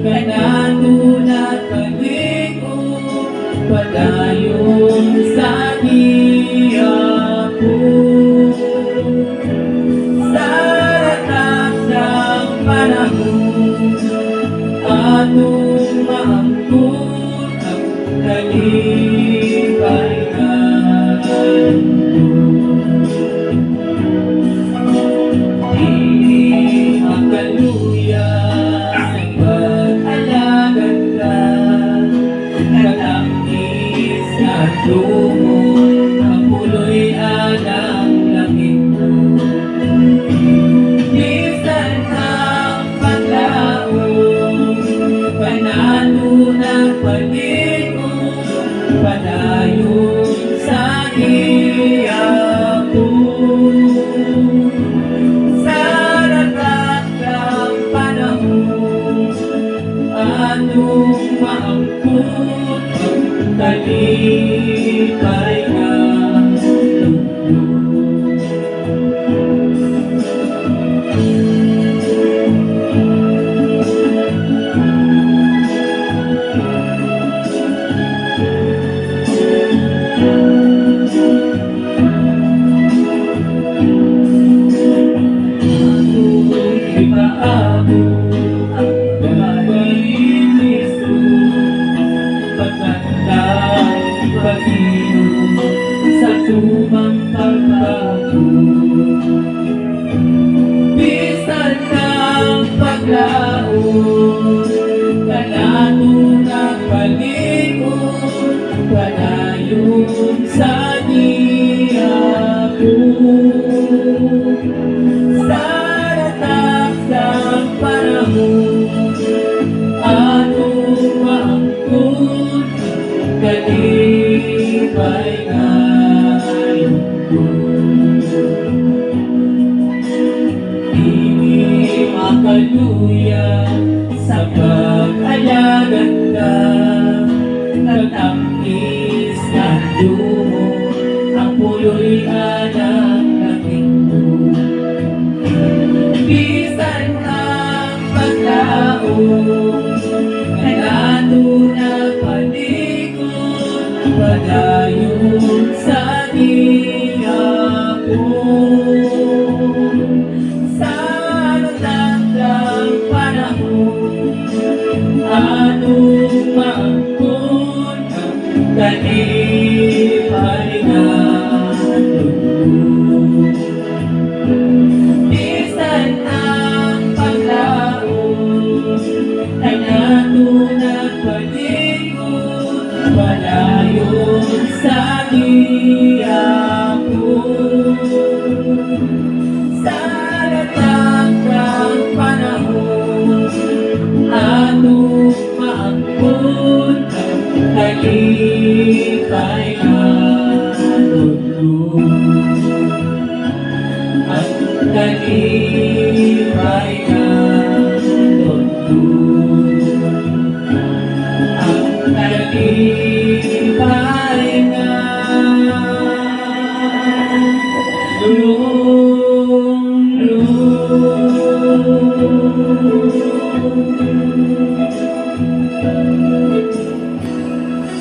kanatulad pag-iko, padayon sa diyapo. Sa lahat ng panahon, atong maangkot ang kalipayan. Di makaluya sa pag-alagad ka, katangis at lumon ang puloy alang langit mo. Bisan ang paglaong, kanatulad pag-iko, padayon sa diyapo. Sa lahat ng panahon, atong maangkot ang kalipayan. Ipaabo ang gawain ni Jesus, pagkandang pag-inom sa tumang pagbago. Bisan ng paglaon, kanatulad pag-ikot, padayon sa diyapo. Sa lahat ng panahon, atong maangkot ang kalipayan. Di makaluya sa pag-alagad ka, katangis at lumon ang puloy alang langit mo. Bisan ang paglaong, kanatulad pag-ikot, padayon sa diyapo. Sa lahat ng panahon, atong maangkot ang kalipayan. Bisan ang paglaon, kanatulad pag-ikot, padayon sa diyapo. Sa lahat ng panahon, atong maangkot ang kalipayan. Ang kalipayan.